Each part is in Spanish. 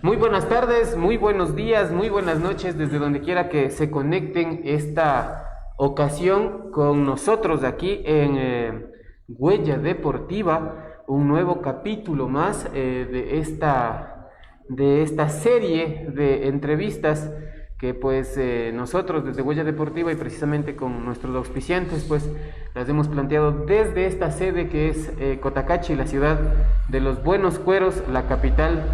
Muy buenas tardes, muy buenos días, muy buenas noches, desde donde quiera que se conecten esta ocasión con nosotros aquí en Huella Deportiva, un nuevo capítulo más de esta serie de entrevistas que pues nosotros desde Huella Deportiva y precisamente con nuestros auspiciantes pues las hemos planteado desde esta sede que es Cotacachi, la ciudad de los buenos cueros, la capital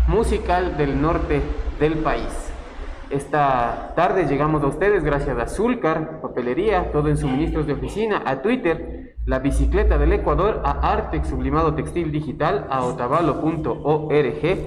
musical del norte del país. Esta tarde llegamos a ustedes gracias a Zulcar, papelería, todo en suministros de oficina, a Twitter, la bicicleta del Ecuador, a Artex Sublimado Textil Digital, a otavalo.org,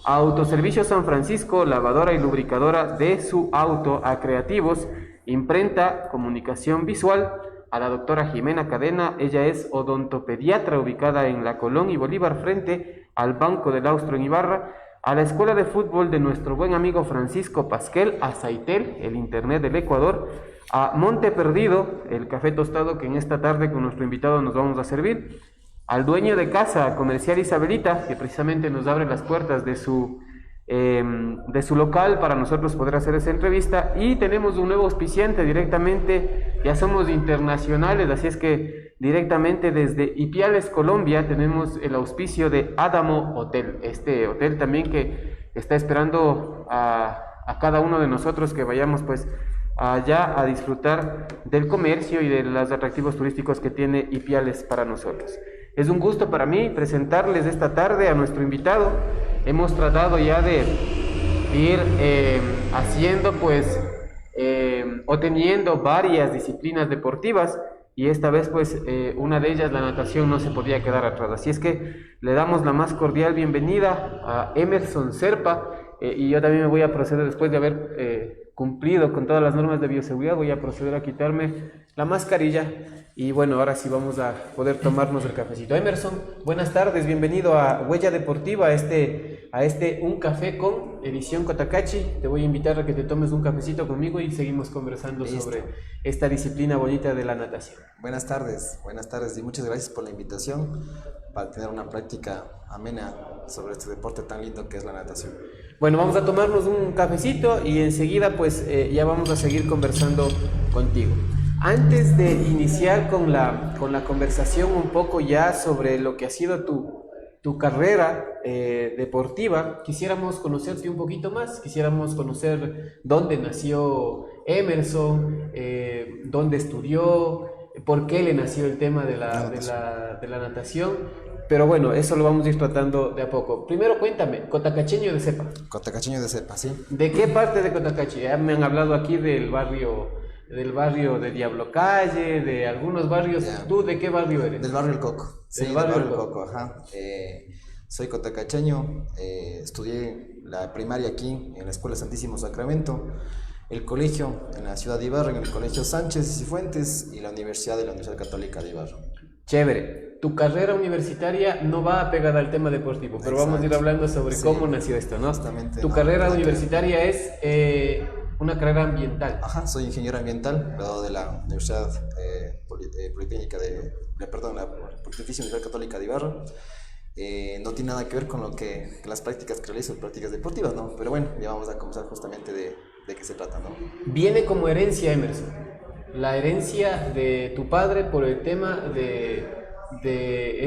a Autoservicio San Francisco, lavadora y lubricadora de su auto, a Creativos, imprenta, comunicación visual, a la doctora Jimena Cadena, ella es odontopediatra ubicada en La Colón y Bolívar frente al Banco del Austro en Ibarra, a la Escuela de Fútbol de nuestro buen amigo Francisco Pasquel, a Saitel, el Internet del Ecuador, a Monte Perdido, el café tostado que en esta tarde con nuestro invitado nos vamos a servir, al dueño de casa, Comercial Isabelita, que precisamente nos abre las puertas de su local para nosotros poder hacer esa entrevista, y tenemos un nuevo auspiciante directamente, ya somos internacionales, así es que directamente desde Ipiales, Colombia, tenemos el auspicio de Adamo Hotel, este hotel también que está esperando a cada uno de nosotros que vayamos pues allá a disfrutar del comercio y de los atractivos turísticos que tiene Ipiales para nosotros. Es un gusto para mí presentarles esta tarde a nuestro invitado. Hemos tratado ya de ir haciendo pues o teniendo varias disciplinas deportivas y esta vez pues una de ellas, la natación, no se podía quedar atrás. Así es que le damos la más cordial bienvenida a Emerson Serpa y yo también me voy a proceder después de haber cumplido con todas las normas de bioseguridad, voy a proceder a quitarme la mascarilla y bueno, ahora sí vamos a poder tomarnos el cafecito. Emerson, buenas tardes, bienvenido a Huella Deportiva, a este Un Café con edición Cotacachi. Te voy a invitar a que te tomes un cafecito conmigo y seguimos conversando sobre esta disciplina bonita de la natación. Buenas tardes y muchas gracias por la invitación para tener una práctica amena sobre este deporte tan lindo que es la natación. Bueno, vamos a tomarnos un cafecito y enseguida pues ya vamos a seguir conversando contigo. Antes de iniciar con la conversación un poco ya sobre lo que ha sido tu carrera deportiva, quisiéramos conocerte un poquito más, quisiéramos conocer dónde nació Emerson, dónde estudió, por qué le nació el tema de la natación. Pero bueno, eso lo vamos a ir tratando de a poco. Primero cuéntame, cotacacheño de cepa. Cotacacheño de cepa, sí. ¿De qué parte de Cotacachi? Ya me han hablado aquí del barrio de Diablo Calle, de algunos barrios. Yeah. ¿Tú de qué barrio eres? Del barrio El Coco. Sí, del barrio El Coco, ajá. Soy cotacacheño, estudié la primaria aquí en la Escuela Santísimo Sacramento, el colegio en la ciudad de Ibarra, en el Colegio Sánchez y Cifuentes, y la universidad de la Universidad Católica de Ibarra. Chévere. Tu carrera universitaria no va pegada al tema deportivo, pero vamos a ir hablando sobre cómo nació esto, ¿no? Justamente. Tu carrera universitaria es una carrera ambiental. Ajá, soy ingeniero ambiental, graduado de la Universidad Politécnica la Pontificia Universidad Católica de Ibarra. No tiene nada que ver con las prácticas que realizo, prácticas deportivas, ¿no? Pero bueno, ya vamos a comenzar justamente de qué se trata, ¿no? Viene como herencia, Emerson, la herencia de tu padre por el tema de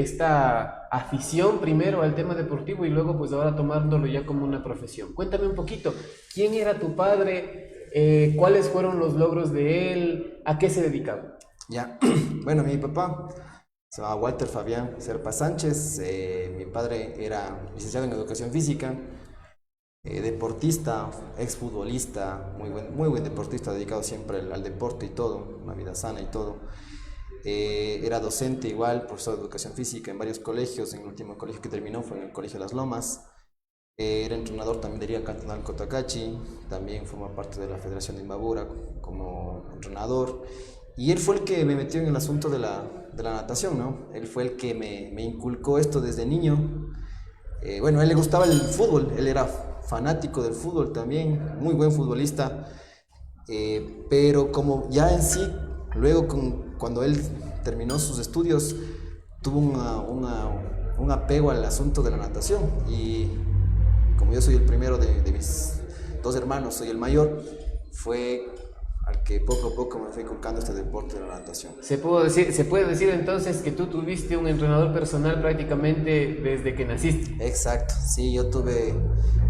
esta afición primero al tema deportivo y luego pues ahora tomándolo ya como una profesión. Cuéntame un poquito, ¿quién era tu padre? ¿Cuáles fueron los logros de él? ¿A qué se dedicaba? Ya, bueno, mi papá se llama Walter Fabián Serpa Sánchez. Mi padre era licenciado en Educación Física, deportista, exfutbolista, muy buen deportista, dedicado siempre al deporte y todo, una vida sana y todo. Era docente igual, profesor de Educación Física en varios colegios. En el último colegio que terminó fue en el Colegio Las Lomas. Era entrenador también de Liga Cantonal Cotacachi, también forma parte de la Federación de Imbabura como entrenador. Y él fue el que me metió en el asunto de la natación, ¿no? Él fue el que me inculcó esto desde niño. Bueno, a él le gustaba el fútbol, él era fanático del fútbol también, muy buen futbolista, pero como ya en sí, luego cuando él terminó sus estudios, tuvo un apego al asunto de la natación y como yo soy el primero de mis dos hermanos, soy el mayor, fue al que poco a poco me fui colocando este deporte de la natación. Se puede decir entonces que tú tuviste un entrenador personal prácticamente desde que naciste. Exacto, sí, yo tuve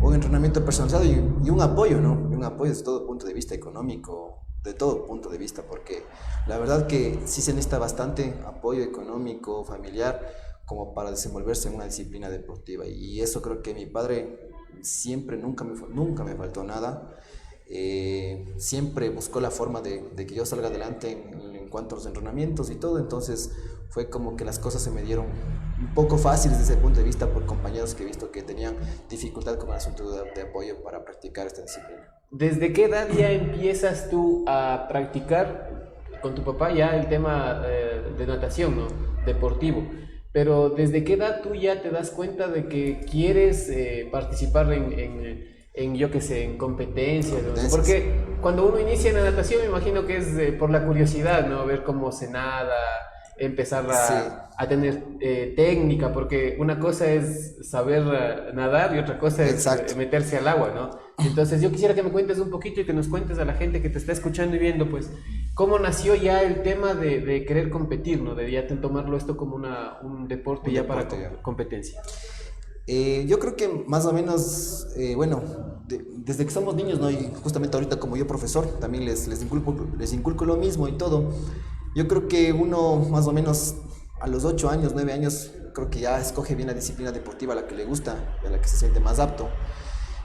un entrenamiento personalizado y un apoyo, ¿no? Y un apoyo desde todo punto de vista económico, de todo punto de vista, porque la verdad que sí se necesita bastante apoyo económico, familiar, como para desenvolverse en una disciplina deportiva. Y eso creo que mi padre siempre, nunca me faltó nada. Siempre buscó la forma de que yo salga adelante en cuanto a los entrenamientos y todo, entonces fue como que las cosas se me dieron un poco fáciles desde ese punto de vista por compañeros que he visto que tenían dificultad con el asunto de apoyo para practicar esta disciplina. ¿Desde qué edad ya empiezas tú a practicar con tu papá ya el tema de natación, ¿no? Deportivo? Pero ¿desde qué edad tú ya te das cuenta de que quieres participar yo qué sé, en competencias? ¿No? Porque cuando uno inicia en la natación, me imagino que es por la curiosidad, ¿no? Ver cómo se nada, empezar Sí, a tener técnica, porque una cosa es saber nadar y otra cosa es exacto. meterse al agua, ¿no? Entonces yo quisiera que me cuentes un poquito y que nos cuentes a la gente que te está escuchando y viendo, pues, cómo nació ya el tema de querer competir, ¿no? De ya tomarlo esto como un deporte Un ya deporte, para ya. competencia. Yo creo que más o menos, bueno, desde que somos niños, ¿no? Y justamente ahorita como yo profesor, también les inculco lo mismo y todo. Yo creo que uno más o menos a los 8 años, 9 años, creo que ya escoge bien la disciplina deportiva a la que le gusta y a la que se siente más apto.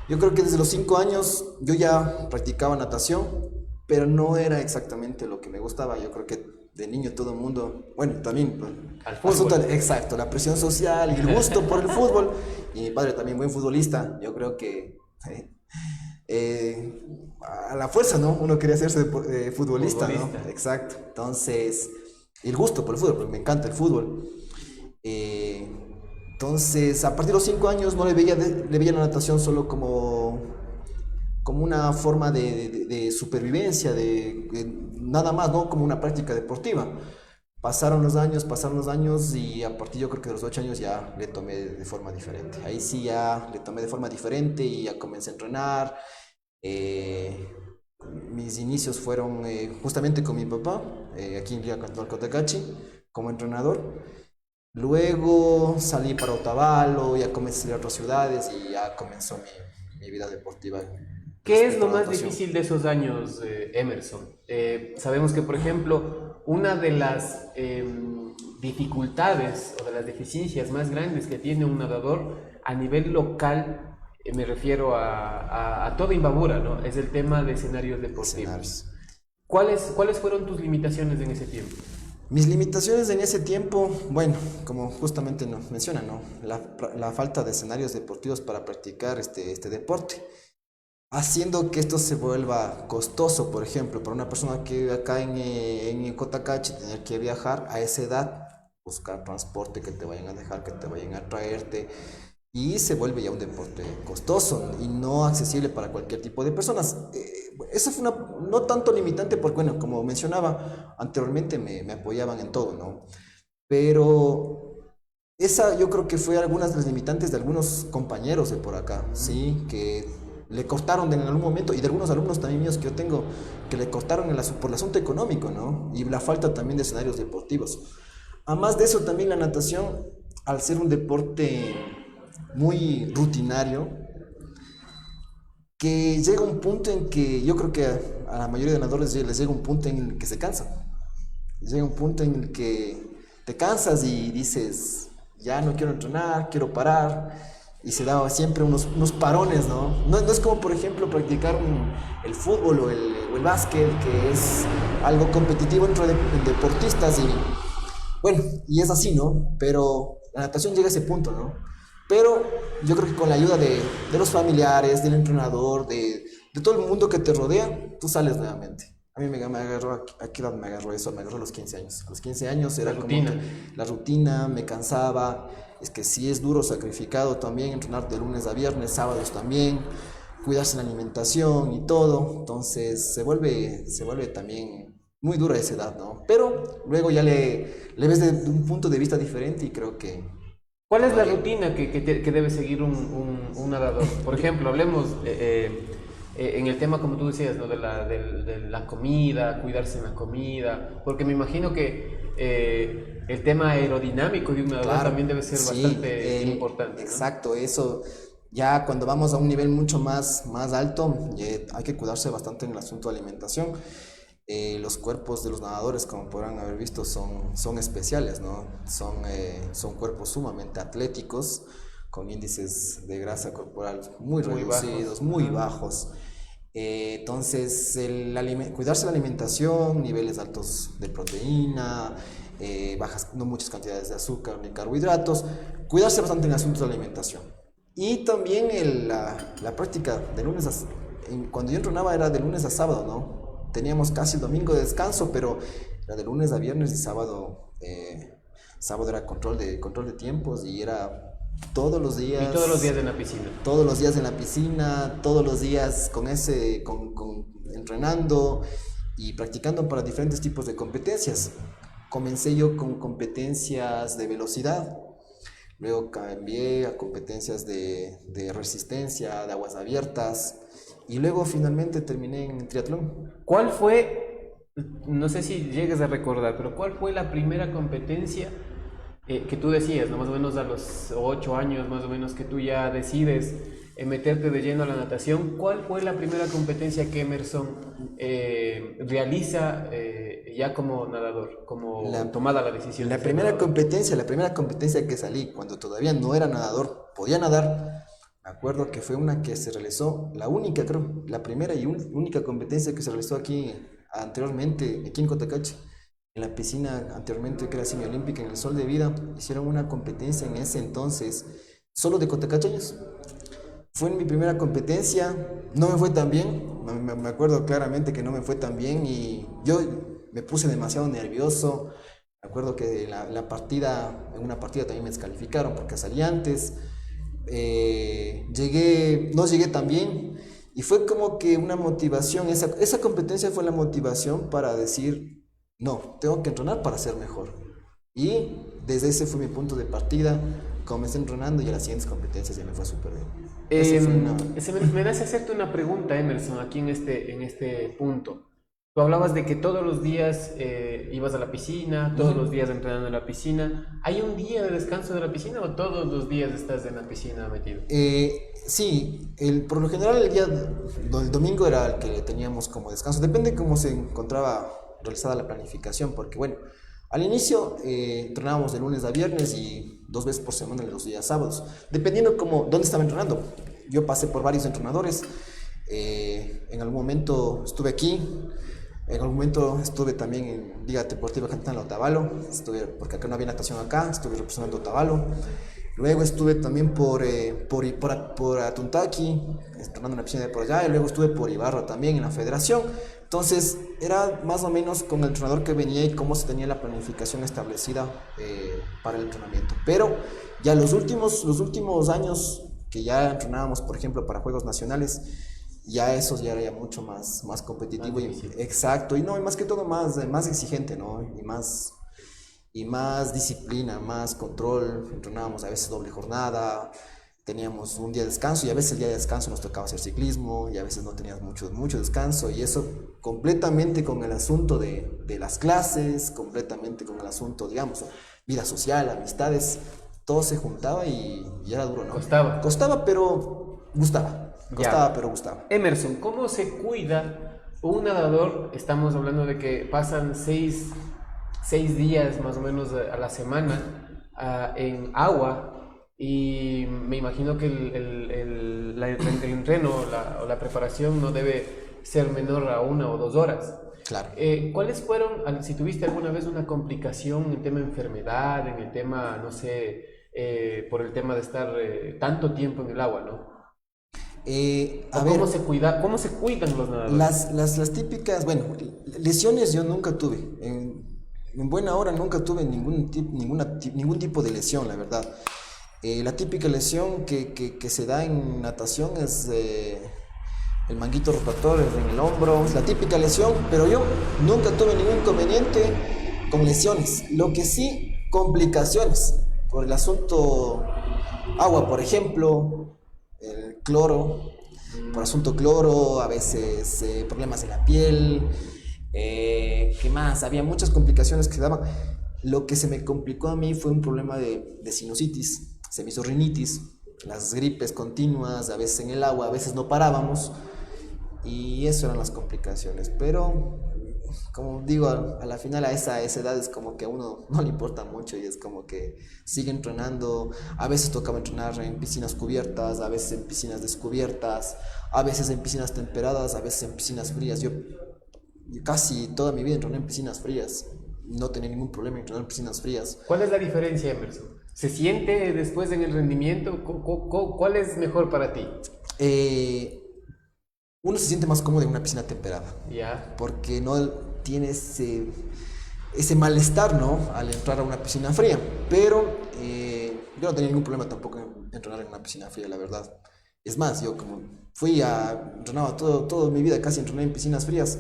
Yo creo que desde los 5 años yo ya practicaba natación, pero no era exactamente lo que me gustaba. Yo creo que de niño todo el mundo, bueno, también pues, Al fútbol. exacto, la presión social y el gusto por el fútbol. Y mi padre también buen futbolista. Yo creo que a la fuerza, ¿no? Uno quería hacerse futbolista, ¿no? Futbolista. Exacto. Entonces, y el gusto por el fútbol, porque me encanta el fútbol. Eh, entonces, a partir de los 5 años no le veía la natación solo como una forma de supervivencia, nada más, ¿no? Como una práctica deportiva. Pasaron los años y a partir yo creo que de los 8 años ya le tomé de forma diferente. Ahí sí ya le tomé de forma diferente y ya comencé a entrenar. Eh, Mis inicios fueron justamente con mi papá, aquí en Liga Cantonal Cotacachi, como entrenador. Luego salí para Otavalo, ya comencé a salir a otras ciudades y ya comenzó mi vida deportiva ¿Qué es respecto lo a la más natación. difícil de esos años, Emerson? Sabemos que, por ejemplo, una de las dificultades o de las deficiencias más grandes que tiene un nadador a nivel local, me refiero a toda Imbabura, ¿no? Es el tema de escenarios deportivos. Escenarios. ¿Cuáles fueron tus limitaciones en ese tiempo? Mis limitaciones en ese tiempo, bueno, como justamente nos menciona, ¿no? La falta de escenarios deportivos para practicar este deporte, haciendo que esto se vuelva costoso, por ejemplo, para una persona que vive acá en Cotacachi, tener que viajar a esa edad, buscar transporte que te vayan a dejar, que te vayan a traerte, y se vuelve ya un deporte costoso y no accesible para cualquier tipo de personas. Esa fue una no tanto limitante porque, bueno, como mencionaba anteriormente, me apoyaban en todo, ¿no? Pero esa yo creo que fue algunas de las limitantes de algunos compañeros de por acá, ¿sí? Que le cortaron en algún momento, y de algunos alumnos también míos que yo tengo, que le cortaron por el asunto económico, ¿no? Y la falta también de escenarios deportivos. Además de eso, también la natación, al ser un deporte muy rutinario, que llega un punto en que yo creo que a la mayoría de nadadores les llega un punto en el que se cansan. Llega un punto en el que te cansas y dices, ya no quiero entrenar, quiero parar. Y se da siempre unos parones, ¿no? No es como, por ejemplo, practicar el fútbol o el básquet, que es algo competitivo entre deportistas y, bueno, y es así, ¿no? Pero la natación llega a ese punto, ¿no? Pero yo creo que con la ayuda de los familiares, del entrenador, de todo el mundo que te rodea, tú sales nuevamente. A mí me agarró, ¿a qué edad me agarró eso? Me agarró a los 15 años. A los 15 años La era como rutina. que la rutina, me cansaba. Es que sí es duro, sacrificado también, entrenar de lunes a viernes, sábados también, cuidarse la alimentación y todo. Entonces se vuelve también muy dura esa edad, ¿no? Pero luego ya le ves de un punto de vista diferente y creo que ¿Cuál es la rutina que debe seguir un nadador? Por ejemplo, hablemos en el tema, como tú decías, ¿no? De la comida, cuidarse en la comida, porque me imagino que el tema aerodinámico de un nadador Claro, también debe ser sí, bastante importante, ¿no? exacto, eso. Ya cuando vamos a un nivel mucho más alto, hay que cuidarse bastante en el asunto de alimentación. Los cuerpos de los nadadores, como podrán haber visto, son especiales, ¿no? Son cuerpos sumamente atléticos, con índices de grasa corporal muy Muy reducidos, bajos. muy Ajá. bajos. Entonces, cuidarse la alimentación, niveles altos de proteína, bajas, no muchas cantidades de azúcar ni carbohidratos, cuidarse bastante en asuntos de alimentación. Y también la práctica de cuando yo entrenaba era de lunes a sábado, ¿no? Teníamos casi el domingo de descanso, pero era de lunes a viernes y sábado era control de tiempos y era todos los Y días, todos los días en la piscina. todos los días en la piscina, todos los días entrenando y practicando para diferentes tipos de competencias. Comencé yo con competencias de velocidad, luego cambié a competencias de resistencia, de aguas abiertas, y luego finalmente terminé en triatlón. ¿Cuál fue, no sé si llegues a recordar, pero cuál fue la primera competencia que tú decías, ¿no? Más o menos a los 8 años, más o menos, que tú ya decides meterte de lleno a la natación? ¿Cuál fue la primera competencia que Emerson realiza ya como nadador, como tomada la decisión de La ser primera nadador? competencia que salí cuando todavía no era nadador, podía nadar. Me acuerdo que fue una que se realizó, la única creo, la primera y única competencia que se realizó aquí anteriormente, aquí en Cotacache, en la piscina anteriormente que era semiolímpica en el Sol de Vida. Hicieron una competencia en ese entonces solo de cotacacheños. Fue mi primera competencia, no me fue tan bien, me acuerdo claramente que no me fue tan bien y yo me puse demasiado nervioso. Me acuerdo que en una partida también me descalificaron porque salí antes. No llegué tan bien y fue como que una motivación, esa competencia fue la motivación para decir, no, tengo que entrenar para ser mejor. Y desde ese fue mi punto de partida, comencé entrenando y a las siguientes competencias ya me fue súper bien. Me nace hacerte una pregunta, Emerson, aquí en este punto. Tú hablabas de que todos los días ibas a la piscina, todos los días entrenando en la piscina. ¿Hay un día de descanso de la piscina o todos los días estás en la piscina metido? Sí, por lo general el domingo era el que teníamos como descanso, depende de cómo se encontraba realizada la planificación, porque bueno, al inicio entrenábamos de lunes a viernes y 2 veces por semana los días sábados, dependiendo dónde estaba entrenando. Yo pasé por varios entrenadores, en algún momento estuve aquí, en algún momento estuve también en Liga Deportiva Cantana Otavalo, porque acá no había natación acá, estuve representando Otavalo. Luego estuve también por Atuntaqui, entrenando en la piscina de por allá, y luego estuve por Ibarra también en la federación. Entonces era más o menos con el entrenador que venía y cómo se tenía la planificación establecida para el entrenamiento. Pero ya los últimos años que ya entrenábamos, por ejemplo, para Juegos Nacionales, ya eso ya era mucho más competitivo. Exacto, y no, y más que todo más exigente, ¿no? Y más disciplina, más control. Entrenábamos a veces doble jornada, teníamos un día de descanso y a veces el día de descanso nos tocaba hacer ciclismo y a veces no teníamos mucho descanso, y eso completamente con el asunto de las clases, completamente con el asunto, digamos, vida social, amistades, todo se juntaba y era duro, ¿no? Costaba, pero gustaba. Pero gustaba. Emerson, ¿cómo se cuida un nadador? Estamos hablando de que pasan 6 días más o menos a la semana en agua, y me imagino que el entreno o la preparación no debe ser menor a 1 o 2 horas. Claro. ¿Cuáles fueron, si tuviste alguna vez una complicación en tema enfermedad, en el tema, no sé, por el tema de estar tanto tiempo en el agua, ¿no? ¿Cómo se cuidan los nadadores? Las típicas, bueno, lesiones yo nunca tuve. En buena hora nunca tuve ningún tipo de lesión, la verdad. La típica lesión que se da en natación es el manguito rotatorio en el hombro, es la típica lesión, pero yo nunca tuve ningún inconveniente con lesiones. Lo que sí, complicaciones, por el asunto agua, por ejemplo, el cloro, por asunto cloro, a veces problemas en la piel, ¿qué más? Había muchas complicaciones que se daban. Lo que se me complicó a mí fue un problema de sinusitis, se me hizo rinitis, las gripes continuas, a veces en el agua, a veces no parábamos, y eso eran las complicaciones. Pero, como digo, a la final a esa edad es como que a uno no le importa mucho y es como que sigue entrenando. A veces tocaba entrenar en piscinas cubiertas, a veces en piscinas descubiertas, a veces en piscinas temperadas, a veces en piscinas frías. Yo casi toda mi vida entrené en piscinas frías, no tenía ningún problema en entrenar en piscinas frías. ¿Cuál es la diferencia, Emerson? ¿Se siente después en el rendimiento? ¿Cuál es mejor para ti? Uno se siente más cómodo en una piscina temperada, Ya. porque no tiene ese malestar, ¿no?, al entrar a una piscina fría. Pero yo no tenía ningún problema tampoco en entrenar en una piscina fría, la verdad. Es más, yo como entrenaba toda mi vida, casi entrené en piscinas frías.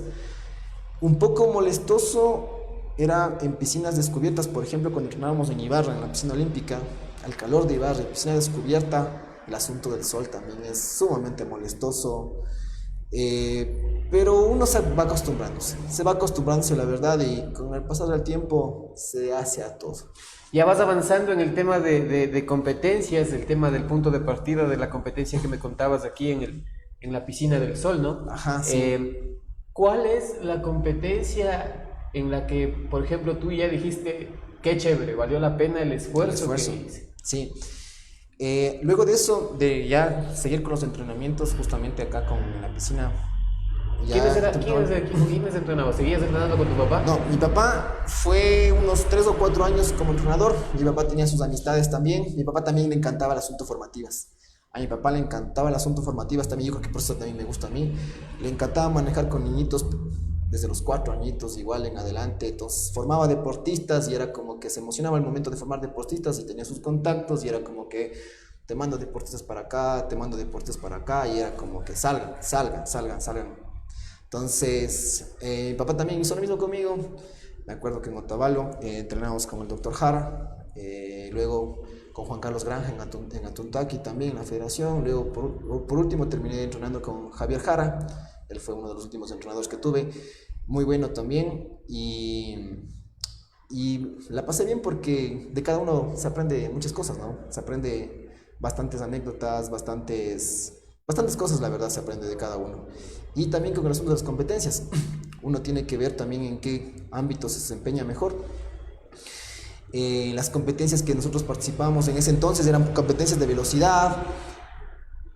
Un poco molestoso era en piscinas descubiertas, por ejemplo, cuando entrenábamos en Ibarra, en la piscina olímpica, al calor de Ibarra, piscina descubierta, el asunto del sol también es sumamente molestoso. Pero uno se va acostumbrándose, la verdad, y con el pasar del tiempo se hace a todo. Ya vas avanzando en el tema de competencias, el tema del punto de partida de la competencia que me contabas aquí en la piscina del sol, ¿no? Ajá, sí. ¿Cuál es la competencia en la que, por ejemplo, tú ya dijiste, qué chévere, valió la pena el esfuerzo que hice? Sí. Luego de eso, de ya seguir con los entrenamientos, justamente acá con la piscina. ¿Quiénes entrenaba? ¿Seguías entrenando con tu papá? No, mi papá fue unos 3 o 4 años como entrenador. Mi papá tenía sus amistades también. Mi papá también le encantaba el asunto formativas. A mi papá le encantaba el asunto formativas también. Yo creo que por eso también me gusta a mí. Le encantaba manejar con niñitos desde los 4 añitos, igual en adelante. Entonces formaba deportistas y era como que se emocionaba el momento de formar deportistas y tenía sus contactos y era como que te mando deportistas para acá, te mando deportistas para acá, y era como que salgan. Entonces, mi papá también hizo lo mismo conmigo. Me acuerdo que en Otavalo entrenamos con el doctor Jara, luego con Juan Carlos Granja en Atuntaqui también en la federación. Luego, por último, terminé entrenando con Javier Jara. Él fue uno de los últimos entrenadores que tuve, muy bueno también. Y la pasé bien porque de cada uno se aprende muchas cosas, ¿no? Se aprende bastantes anécdotas, bastantes cosas, la verdad, se aprende de cada uno. Y también con el asunto de las competencias, uno tiene que ver también en qué ámbito se desempeña mejor. Las competencias que nosotros participábamos en ese entonces eran competencias de velocidad.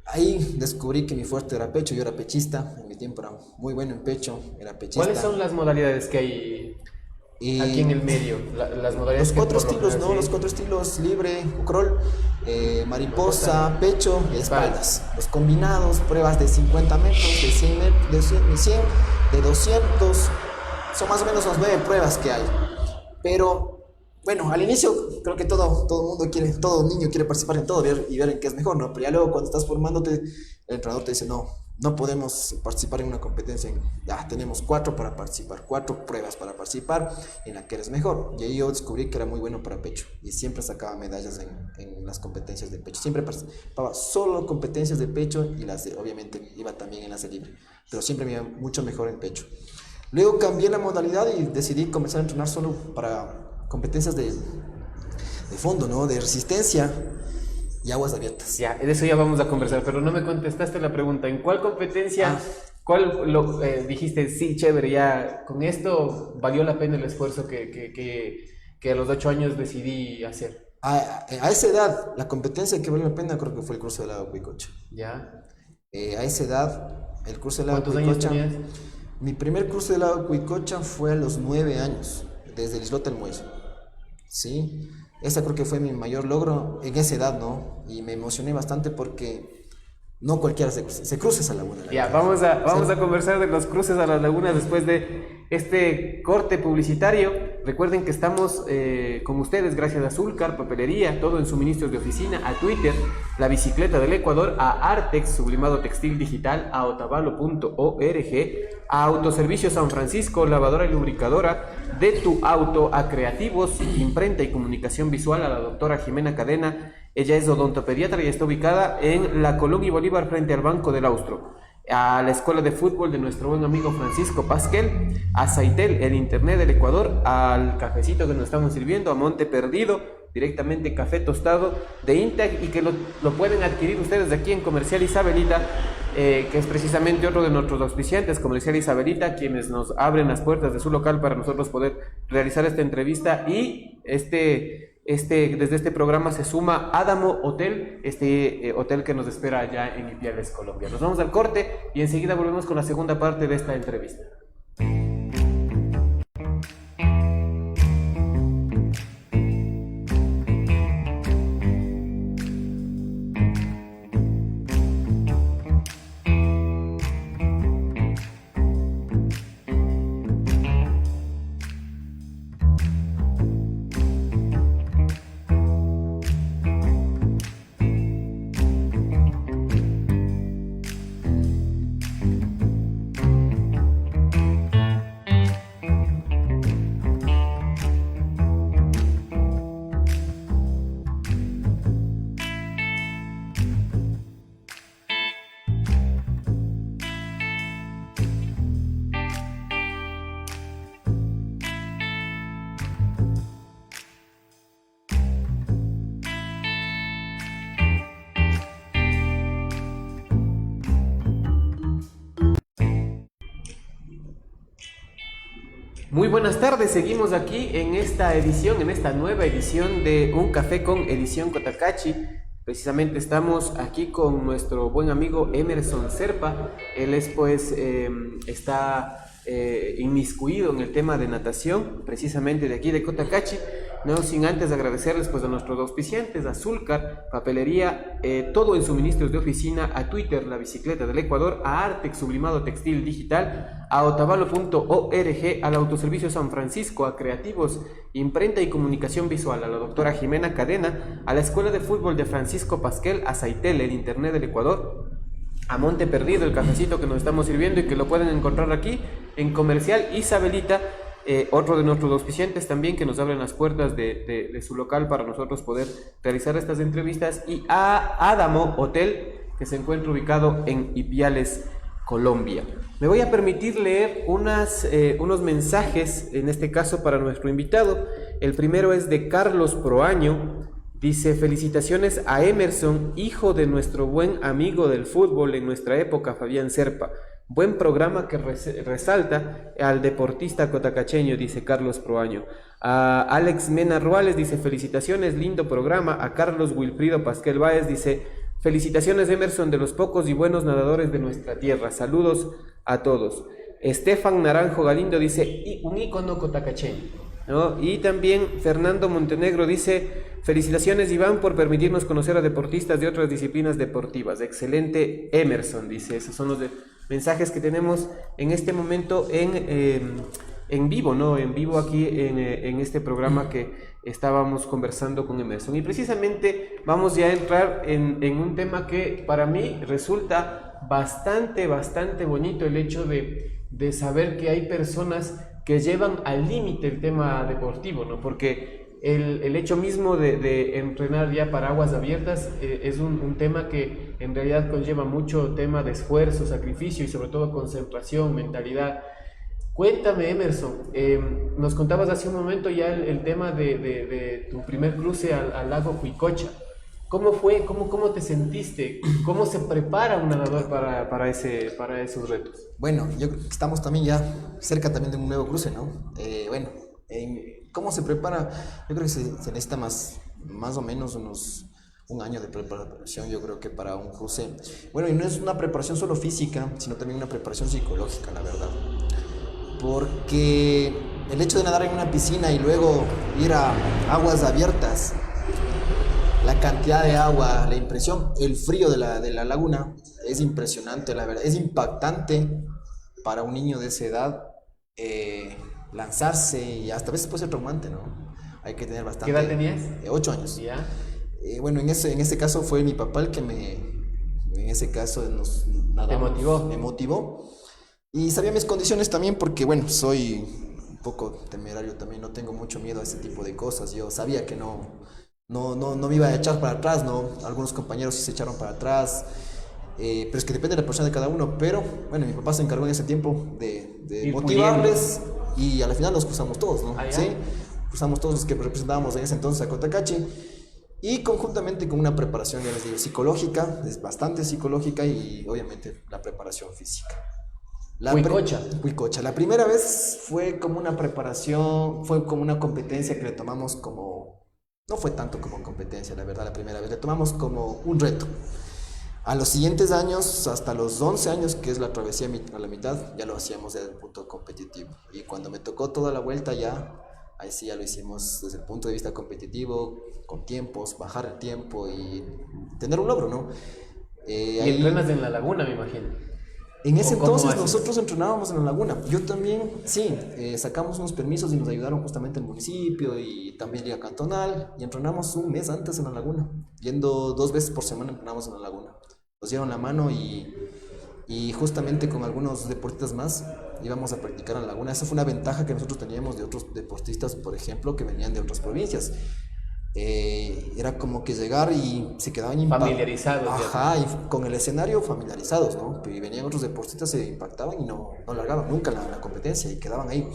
Ahí descubrí que mi fuerte era pecho, yo era pechista, en mi tiempo era muy bueno en pecho, era pechista. ¿Cuáles son las modalidades que hay aquí en el medio? Las modalidades los 4 estilos, ¿no? Los 4 estilos: libre, crawl, mariposa, pecho y espaldas. Los combinados, pruebas de 50 metros, de 100, de 200, son más o menos las 9 pruebas que hay. Pero bueno, al inicio creo que todo niño quiere participar en todo y ver en qué es mejor, ¿no? Pero ya luego cuando estás formándote, el entrenador te dice, no podemos participar en una competencia, ya tenemos 4 para participar, 4 pruebas para participar en la que eres mejor. Y ahí yo descubrí que era muy bueno para pecho y siempre sacaba medallas en las competencias de pecho. Siempre participaba solo competencias de pecho y obviamente iba también en las de libre, pero siempre me iba mucho mejor en pecho. Luego cambié la modalidad y decidí comenzar a entrenar solo para competencias de fondo, ¿no? De resistencia y aguas abiertas. Ya, de eso ya vamos a conversar, pero no me contestaste la pregunta. ¿En cuál competencia, dijiste, sí, chévere, ya con esto valió la pena el esfuerzo que a los 8 años decidí hacer? A esa edad, la competencia que valió la pena creo que fue el curso del lago Cuicocha. Ya. A esa edad, el curso del lago ¿Cuántos años tenías? Mi primer curso del lago Cuicocha fue a los 9 años, desde el islote del Muelle. Sí, esa creo que fue mi mayor logro en esa edad, ¿no? Y me emocioné bastante porque no cualquiera se cruza esa laguna. Ya, vamos a conversar de los cruces a la laguna después de este corte publicitario. Recuerden que estamos con ustedes gracias a Zulcar, Papelería, todo en suministros de oficina, a Twitter, La Bicicleta del Ecuador, a Artex, Sublimado Textil Digital, a otavalo.org, a Autoservicio San Francisco, lavadora y lubricadora de tu auto, a Creativos, Imprenta y Comunicación Visual, a la doctora Jimena Cadena. Ella es odontopediatra y está ubicada en la Colón y Bolívar frente al Banco del Austro. A la escuela de fútbol de nuestro buen amigo Francisco Pasquel, a Saitel, el internet del Ecuador, al cafecito que nos estamos sirviendo, a Monte Perdido, directamente café tostado de Intag, y que lo pueden adquirir ustedes de aquí en Comercial Isabelita, que es precisamente otro de nuestros auspiciantes, Comercial Isabelita, quienes nos abren las puertas de su local para nosotros poder realizar esta entrevista. Y desde este programa se suma Adamo Hotel, hotel que nos espera allá en Ipiales, Colombia. Nos vamos al corte y enseguida volvemos con la segunda parte de esta entrevista. Muy buenas tardes, seguimos aquí en esta nueva edición de Un Café con Edición Cotacachi. Precisamente estamos aquí con nuestro buen amigo Emerson Serpa. Él está inmiscuido en el tema de natación, precisamente de aquí de Cotacachi. No sin antes agradecerles a nuestros auspiciantes, a Zulcar, Papelería, todo en suministros de oficina, a Twitter, La Bicicleta del Ecuador, a Artex, Sublimado Textil Digital, a otavalo.org, al Autoservicio San Francisco, a Creativos, Imprenta y Comunicación Visual, a la doctora Jimena Cadena, a la Escuela de Fútbol de Francisco Pasquel, a Saitel, el Internet del Ecuador, a Monte Perdido, el cafecito que nos estamos sirviendo y que lo pueden encontrar aquí en Comercial Isabelita. Otro de nuestros auspiciantes también que nos abren las puertas de su local para nosotros poder realizar estas entrevistas, y a Adamo Hotel, que se encuentra ubicado en Ipiales, Colombia. Me voy a permitir leer unos mensajes, en este caso para nuestro invitado. El primero es de Carlos Proaño. Dice: felicitaciones a Emerson, hijo de nuestro buen amigo del fútbol en nuestra época, Fabián Serpa. Buen programa que resalta al deportista cotacacheño, dice Carlos Proaño. A Alex Mena Ruales dice: felicitaciones, lindo programa. A Carlos Wilfrido Pasquel Báez dice: felicitaciones Emerson, de los pocos y buenos nadadores de nuestra tierra. Saludos a todos. Estefan Naranjo Galindo dice: un ícono cotacacheño, ¿no? Y también Fernando Montenegro dice: felicitaciones Iván por permitirnos conocer a deportistas de otras disciplinas deportivas. Excelente Emerson, dice. Esos son los mensajes que tenemos en este momento en vivo, ¿no? En vivo aquí en este programa que estábamos conversando con Emerson. Y precisamente vamos ya a entrar en un tema que para mí resulta bastante bonito, el hecho de saber que hay personas que llevan al límite el tema deportivo, ¿no? Porque el hecho mismo de entrenar ya para aguas abiertas es un tema que en realidad conlleva mucho tema de esfuerzo, sacrificio y sobre todo concentración, mentalidad. Cuéntame, Emerson, nos contabas hace un momento ya el tema de tu primer cruce al lago Cuicocha. ¿Cómo fue? ¿Cómo te sentiste? ¿Cómo se prepara un nadador para esos retos? Bueno, yo creo que estamos también ya cerca también de un nuevo cruce, ¿no? ¿Cómo se prepara? Yo creo que se necesita más o menos un año de preparación, yo creo que para un cruce. Bueno, y no es una preparación solo física, sino también una preparación psicológica, la verdad. Porque el hecho de nadar en una piscina y luego ir a aguas abiertas, la cantidad de agua, la impresión, el frío de la laguna es impresionante, la verdad. Es impactante para un niño de esa edad. lanzarse y hasta a veces puede ser traumante, ¿no? Hay que tener bastante... ¿Qué edad tenías? 8 años. Ya. Bueno, en ese caso fue mi papá el que en ese caso ¿Te motivó? Me motivó. Y sabía mis condiciones también porque, bueno, soy un poco temerario también, no tengo mucho miedo a ese tipo de cosas. Yo sabía que no me iba a echar para atrás, ¿no? Algunos compañeros sí se echaron para atrás, pero es que depende de la persona de cada uno. Pero, bueno, mi papá se encargó en ese tiempo de motivarles y al final nos cruzamos todos, ¿no? ¿Ah, ¿Sí? Cruzamos todos los que representábamos en ese entonces a Cotacachi. Y conjuntamente con una preparación, ya les psicológica, es bastante psicológica y obviamente la preparación física. Huicocha. La primera vez fue como una preparación, fue como una competencia que le tomamos como, no fue tanto como competencia, la verdad, la primera vez, le tomamos como un reto. A los siguientes años, hasta los 11 años, que es la travesía a la mitad, ya lo hacíamos desde el punto competitivo. Y cuando me tocó toda la vuelta ya... Ahí sí ya lo hicimos desde el punto de vista competitivo, con tiempos, bajar el tiempo y tener un logro, ¿no? Y entrenas en la laguna, me imagino. En ese entonces nosotros entrenábamos en la laguna. Yo también, sí, sacamos unos permisos y nos ayudaron justamente el municipio y también Liga Cantonal y entrenamos un mes antes en la laguna. Yendo 2 veces por semana entrenamos en la laguna. Nos dieron la mano y justamente con algunos deportistas más íbamos a practicar en la laguna. Esa fue una ventaja que nosotros teníamos de otros deportistas, por ejemplo, que venían de otras provincias. Era como que llegar y se quedaban familiarizados. Ajá, y con el escenario familiarizados, ¿no? Y venían otros deportistas, se impactaban y no largaban nunca la competencia y quedaban ahí.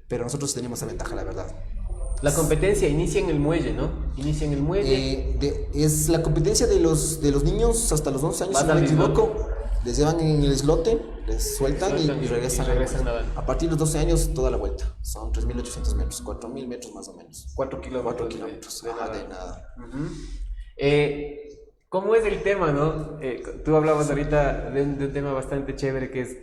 Pero nosotros teníamos esa ventaja, la verdad. La competencia inicia en el muelle, ¿no? Inicia en el muelle. Es la competencia de los niños hasta los 11 años, si no me equivoco. Les llevan en el islote, les sueltan y regresan nadando. A partir de los 12 años, toda la vuelta. Son 3.800 metros, 4.000 metros más o menos. 4 kilómetros. 4 kilómetros de nada. ¿Cómo es el tema, no? Tú hablabas ahorita de un tema bastante chévere que es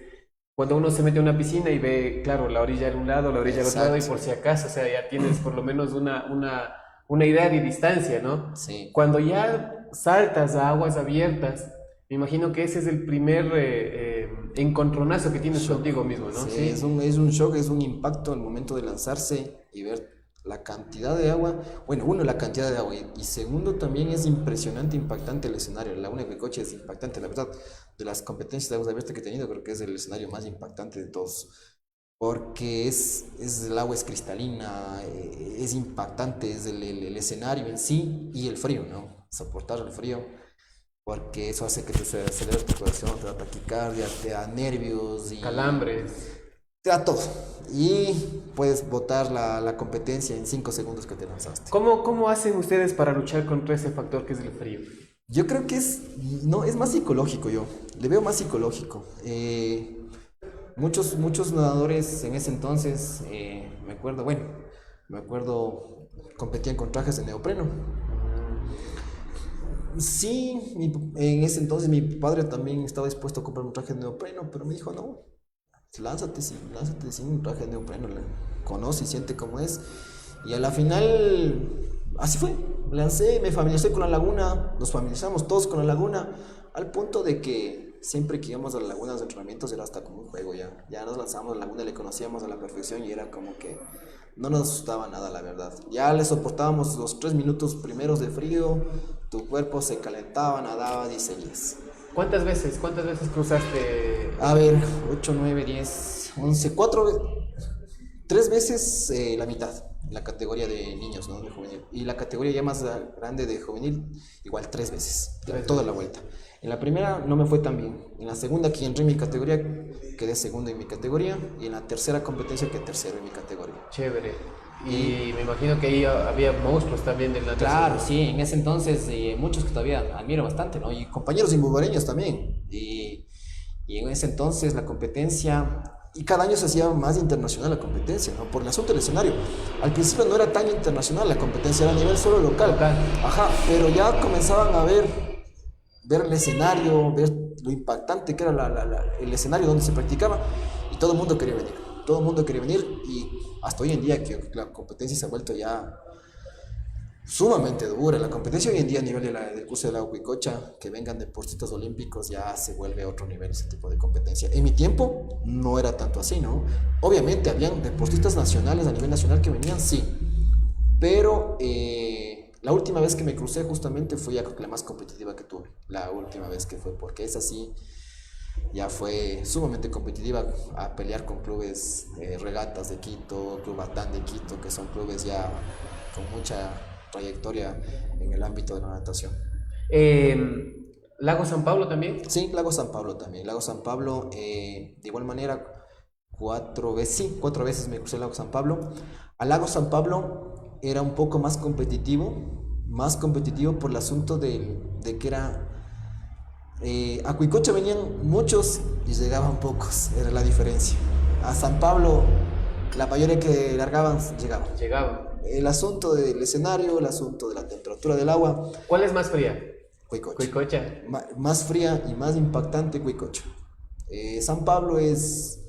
cuando uno se mete a una piscina y ve, claro, la orilla de un lado, la orilla del otro lado, y por si acaso, o sea, ya tienes por lo menos una idea de distancia, ¿no? Sí. Cuando ya saltas a aguas abiertas, me imagino que ese es el primer encontronazo que tienes contigo mismo, ¿no? Sí, es un shock, es un impacto al momento de lanzarse y ver la cantidad de agua. Bueno, uno, la cantidad de agua, y segundo, también es impresionante, impactante el escenario. La única coche es impactante, la verdad. De las competencias de aguas abiertas que he tenido, creo que es el escenario más impactante de todos. Porque el agua es cristalina, es impactante, es el escenario en sí y el frío, ¿no? Soportar el frío. Porque eso hace que te acelere tu corazón, te da taquicardia, te da nervios y calambres, te da todo. Y puedes botar la competencia en 5 segundos que te lanzaste. ¿Cómo hacen ustedes para luchar contra ese factor que es el frío? Yo creo que es más psicológico, yo le veo más psicológico. Muchos nadadores en ese entonces, me acuerdo, competían con trajes de neopreno. Sí, en ese entonces mi padre también estaba dispuesto a comprar un traje de neopreno, pero me dijo, no, lánzate sin un traje de neopreno, conoce y siente cómo es. Y a la final, así fue, lancé, me familiaricé con la laguna, nos familiarizamos todos con la laguna, al punto de que siempre que íbamos a las lagunas de entrenamientos era hasta como un juego ya nos lanzábamos a la laguna, le conocíamos a la perfección y era como que no nos asustaba nada, la verdad. Ya le soportábamos los 3 minutos primeros de frío, tu cuerpo se calentaba, nadaba y seguías. ¿Cuántas veces cruzaste? A ver, 8, 9, 10, 11, 3 veces la mitad, la categoría de niños, ¿no? De juvenil. Y la categoría ya más grande de juvenil, igual 3 veces, toda la vuelta. En la primera no me fue tan bien. En la segunda que entré en mi categoría, quedé segundo en mi categoría. Y en la tercera competencia quedé tercero en mi categoría. Chévere. Y me imagino que ahí había monstruos también de la Claro, sí, en ese entonces muchos que todavía admiro bastante, ¿no? Y compañeros imbubareños también. Y en ese entonces la competencia, y cada año se hacía más internacional la competencia, ¿no? Por el asunto del escenario. Al principio no era tan internacional la competencia, era a nivel solo local. Ajá, pero ya comenzaban a ver el escenario, ver lo impactante que era el escenario donde se practicaba, y todo el mundo quería venir, y hasta hoy en día que la competencia se ha vuelto ya Sumamente dura. La competencia hoy en día a nivel del curso del agua Huicocha, que vengan deportistas olímpicos, ya se vuelve a otro nivel ese tipo de competencia. En mi tiempo no era tanto así, ¿no? Obviamente habían deportistas nacionales a nivel nacional que venían, sí, pero la última vez que me crucé justamente fue ya creo que la más competitiva que tuve. La última vez que fue, porque es así, ya fue sumamente competitiva a pelear con clubes Regatas de Quito, Club Batán de Quito, que son clubes ya con mucha trayectoria en el ámbito de la natación. Eh, Lago San Pablo también. Sí, Lago San Pablo también. Lago San Pablo, de igual manera, cuatro veces me crucé el Lago San Pablo. Al Lago San Pablo era un poco más competitivo por el asunto de que era... a Cuicocha venían muchos y llegaban pocos, era la diferencia. A San Pablo, la mayoría que largaban llegaban. Llegaba. El asunto del escenario, el asunto de la temperatura del agua, ¿Cuál es más fría? Cuicocha. Cuicocha. Más fría y más impactante Cuicocha. San Pablo es...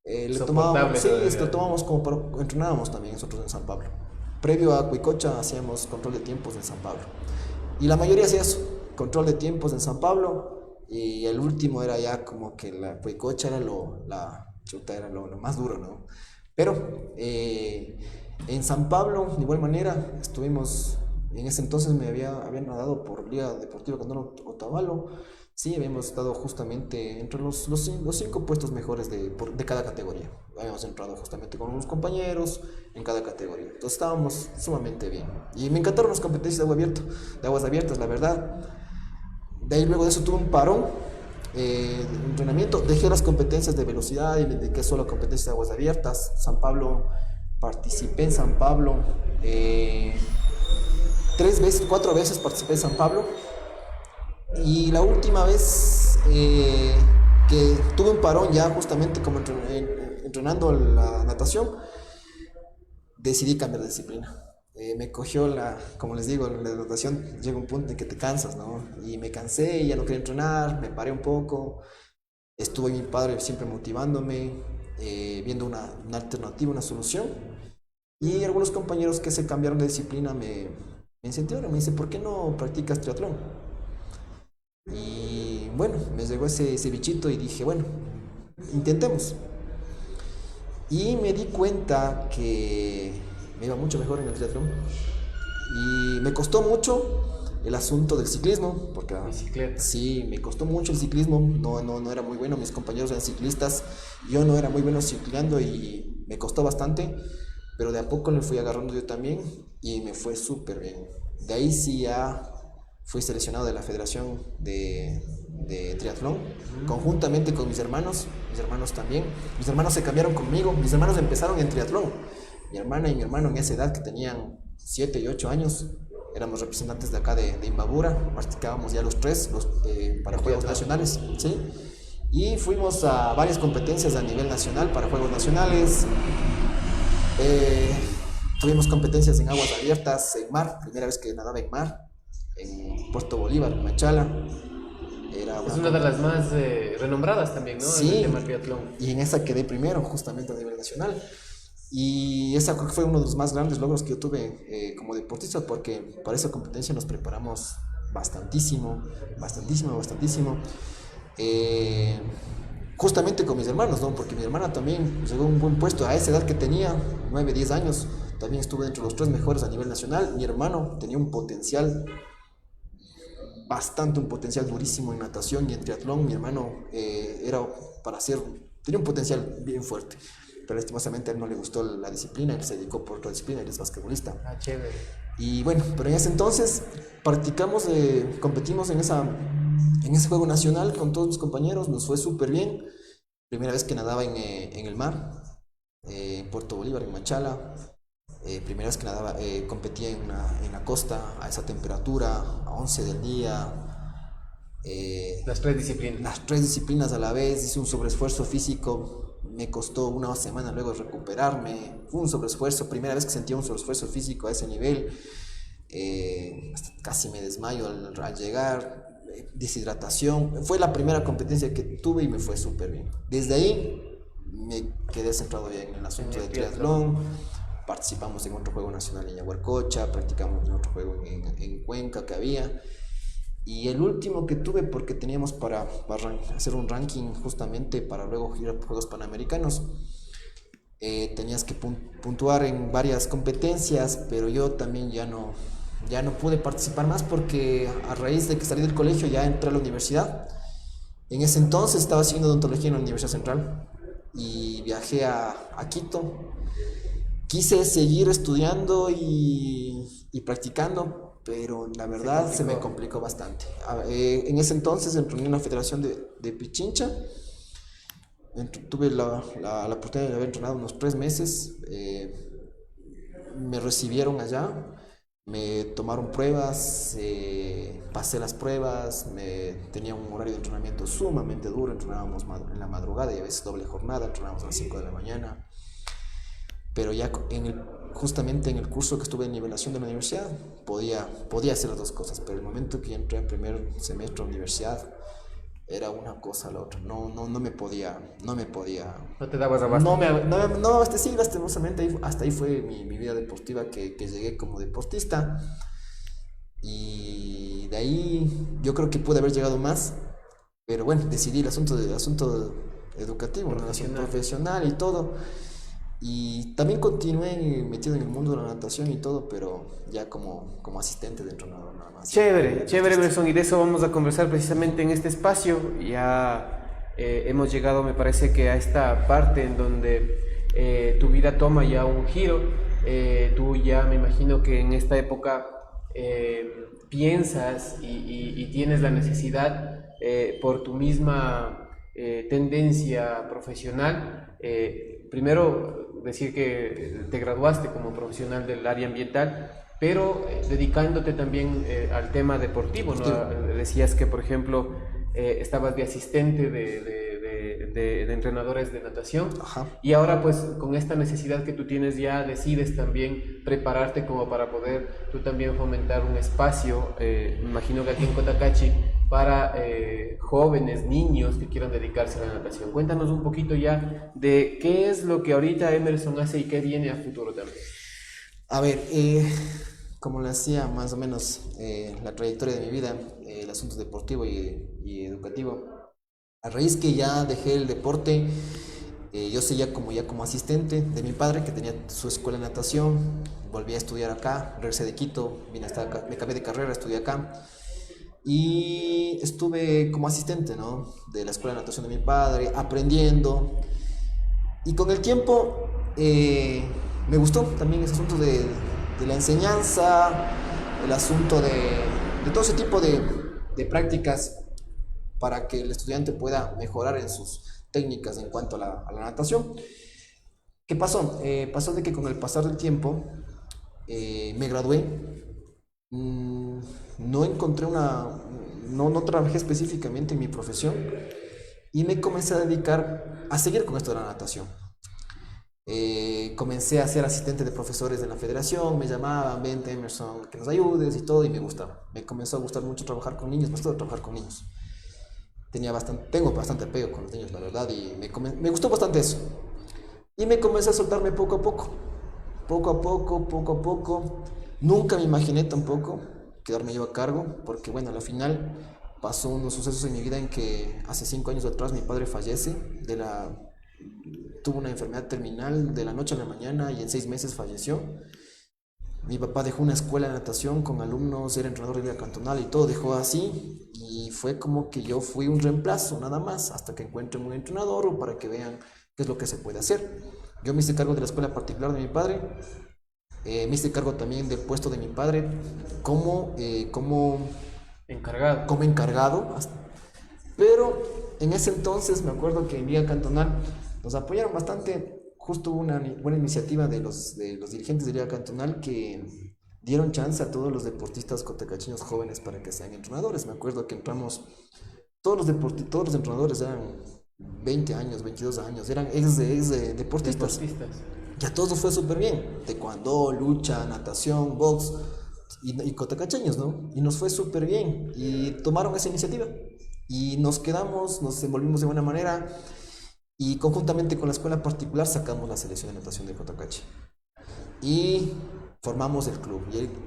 le tomábamos, sí, lo tomábamos como para, entrenábamos también nosotros en San Pablo. Previo a Cuicocha hacíamos control de tiempos en San Pablo. Y la mayoría hacía eso, control de tiempos en San Pablo. Y el último era ya como que la Cuicocha era era lo más duro, ¿no? Pero en San Pablo, de igual manera, estuvimos, en ese entonces había nadado por Liga Deportiva Candón Otavalo. Sí, habíamos estado justamente entre los 5 puestos mejores de cada categoría. Habíamos entrado justamente con unos compañeros en cada categoría. Entonces estábamos sumamente bien. Y me encantaron las competencias de aguas abiertas, la verdad. De ahí luego de eso tuve un parón de entrenamiento. Dejé las competencias de velocidad y me dediqué solo a competencias de aguas abiertas. San Pablo, participé en San Pablo. 4 veces participé en San Pablo. Y la última vez que tuve un parón ya justamente como entrenando la natación, decidí cambiar de disciplina. Me cogió como les digo, la natación llega un punto en que te cansas, ¿no? Y me cansé, ya no quería entrenar, me paré un poco. Estuvo mi padre siempre motivándome, viendo una alternativa, una solución. Y algunos compañeros que se cambiaron de disciplina me incentivaron, me dice, ¿por qué no practicas triatlón? Y bueno, me llegó ese bichito y dije, bueno, intentemos. Y me di cuenta que me iba mucho mejor en el triatlón. Y me costó mucho el asunto del ciclismo, porque bicicleta. Sí, me costó mucho el ciclismo. No era muy bueno, mis compañeros eran ciclistas, yo no era muy bueno ciclando y me costó bastante, pero de a poco le fui agarrando yo también y me fue súper bien. De ahí sí ya fui seleccionado de la Federación de Triatlón, conjuntamente con mis hermanos también. Mis hermanos se cambiaron conmigo, mis hermanos empezaron en triatlón. Mi hermana y mi hermano en esa edad, que tenían 7 y 8 años, éramos representantes de acá de Imbabura, practicábamos ya los tres para Juegos Nacionales, ¿sí? Y fuimos a varias competencias a nivel nacional para Juegos Nacionales. Tuvimos competencias en aguas abiertas, en mar, primera vez que nadaba en mar, en Puerto Bolívar, en Machala. Es una de las más renombradas también, ¿no? Sí, en el tema triatlón. Y en esa quedé primero, justamente a nivel nacional. Y esa creo que fue uno de los más grandes logros que yo tuve como deportista, porque para esa competencia nos preparamos bastantísimo. Justamente con mis hermanos, ¿no? Porque mi hermana también llegó a un buen puesto a esa edad que tenía, 9, 10 años. También estuve entre los 3 mejores a nivel nacional. Mi hermano tenía un potencial un potencial durísimo en natación y en triatlón. Mi hermano tenía un potencial bien fuerte, pero lastimosamente a él no le gustó la disciplina, él se dedicó por otra disciplina, él es basquetbolista. Ah, chévere. Y bueno, pero en ese entonces competimos en ese juego nacional con todos mis compañeros, nos fue súper bien. Primera vez que nadaba en el mar, en Puerto Bolívar, en Machala. Primera vez que nadaba, competía en la costa a esa temperatura, a 11 del día. Las 3 disciplinas. Las 3 disciplinas a la vez, hice un sobreesfuerzo físico, me costó una semana luego recuperarme, fue un sobreesfuerzo, primera vez que sentía un sobreesfuerzo físico a ese nivel. Casi me desmayo al llegar, deshidratación. Fue la primera competencia que tuve y me fue súper bien. Desde ahí me quedé centrado bien en el asunto de triatlón. participamos en otro juego nacional en Yaguarcocha, practicamos en otro juego en Cuenca que había. Y el último que tuve, porque teníamos para hacer un ranking justamente para luego ir a Juegos Panamericanos, tenías que puntuar en varias competencias, pero yo también ya no pude participar más porque a raíz de que salí del colegio ya entré a la universidad. En ese entonces estaba haciendo odontología en la Universidad Central y viajé a Quito. Quise seguir estudiando y practicando, pero la verdad se me complicó bastante. En ese entonces entré en una federación de Pichincha. Tuve la oportunidad de haber entrenado unos 3 meses. Me recibieron allá, me tomaron pruebas, pasé las pruebas, tenía un horario de entrenamiento sumamente duro, entrenábamos en la madrugada y a veces doble jornada, entrenábamos a las 5 de la mañana. Pero ya justamente en el curso que estuve de nivelación de la universidad podía hacer las dos cosas, pero el momento que entré en primer semestre de la universidad era una cosa a la otra, no me podía. No te dabas abasto. Sí, lastimosamente hasta ahí fue mi vida deportiva, que llegué como deportista, y de ahí yo creo que pude haber llegado más, pero bueno, decidí el asunto educativo, ¿no? El asunto profesional y todo. Y también continué metido en el mundo de la natación y todo, pero ya como asistente de entrenador nada más. Chévere, Emerson, y de eso vamos a conversar precisamente en este espacio. Ya hemos llegado, me parece que a esta parte en donde tu vida toma ya un giro. Tú ya me imagino que en esta época piensas y tienes la necesidad por tu misma tendencia profesional. Primero decir que te graduaste como profesional del área ambiental, pero dedicándote también al tema deportivo, ¿no? Decías que, por ejemplo, estabas de asistente de entrenadores de natación. Ajá. Y ahora, pues, con esta necesidad que tú tienes, ya decides también prepararte como para poder tú también fomentar un espacio, me imagino que aquí en Cotacachi, para jóvenes, niños que quieran dedicarse a la natación. Cuéntanos un poquito ya de qué es lo que ahorita Emerson hace y qué viene a futuro también. A ver, como le decía más o menos la trayectoria de mi vida, el asunto deportivo y educativo. A raíz que ya dejé el deporte, yo seguía como asistente de mi padre, que tenía su escuela de natación. Volví a estudiar acá, regresé de Quito, vine hasta acá, me cambié de carrera, estudié acá. Y estuve como asistente, ¿no?, de la escuela de natación de mi padre, aprendiendo. Y con el tiempo me gustó también ese asunto de la enseñanza, el asunto de todo ese tipo de prácticas para que el estudiante pueda mejorar en sus técnicas en cuanto a la natación. ¿Qué pasó? Pasó de que con el pasar del tiempo me gradué. No encontré no trabajé específicamente en mi profesión y me comencé a dedicar a seguir con esto de la natación. Comencé a ser asistente de profesores de la federación, me llamaban, vente Emerson, que nos ayudes y todo, y me gustaba. Me comenzó a gustar mucho trabajar con niños, me gustó trabajar con niños. Tengo bastante apego con los niños, la verdad, y me gustó bastante eso. Y me comencé a soltarme poco a poco. Nunca me imaginé tampoco quedarme yo a cargo, porque bueno, al final pasó unos sucesos en mi vida en que hace 5 años atrás mi padre fallece, tuvo una enfermedad terminal de la noche a la mañana y en 6 meses falleció. Mi papá dejó una escuela de natación con alumnos, era entrenador de liga cantonal y todo, dejó así, y fue como que yo fui un reemplazo nada más, hasta que encuentren un entrenador o para que vean qué es lo que se puede hacer. Yo me hice cargo de la escuela particular de mi padre, me hice cargo también del puesto de mi padre como encargado, pero en ese entonces me acuerdo que en liga cantonal nos apoyaron bastante. Justo hubo una buena iniciativa de los dirigentes de liga cantonal que dieron chance a todos los deportistas cotacachinos jóvenes para que sean entrenadores. Me acuerdo que entramos, todos los entrenadores eran 20 años, 22 años, eran ex deportistas. Ya todo fue súper bien, taekwondo, lucha, natación, box y cotacacheños, ¿no? Y nos fue súper bien y tomaron esa iniciativa y nos quedamos, nos envolvimos de buena manera. Y conjuntamente con la escuela particular sacamos la selección de natación de Cotacachi. y formamos el club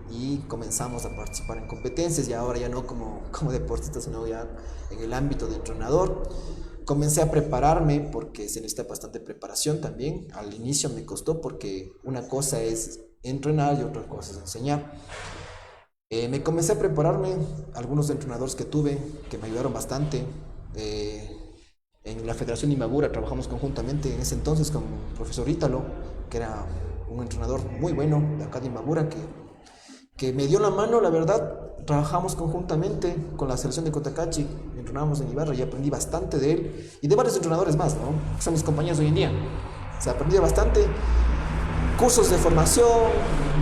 y comenzamos a participar en competencias, y ahora ya no como deportista, sino ya en el ámbito de entrenador. Comencé a prepararme porque se necesita bastante preparación también. Al inicio me costó porque una cosa es entrenar y otra cosa es enseñar. Me comencé a prepararme, algunos entrenadores que tuve que me ayudaron bastante. En la Federación Imagura trabajamos conjuntamente en ese entonces con el profesor Ítalo, que era un entrenador muy bueno de acá de Imagura, que me dio la mano, la verdad. Trabajamos conjuntamente con la selección de Cotacachi, entrenábamos en Ibarra y aprendí bastante de él y de varios entrenadores más, ¿no? Que son mis compañeros hoy en día. O sea, aprendí bastante. Cursos de formación,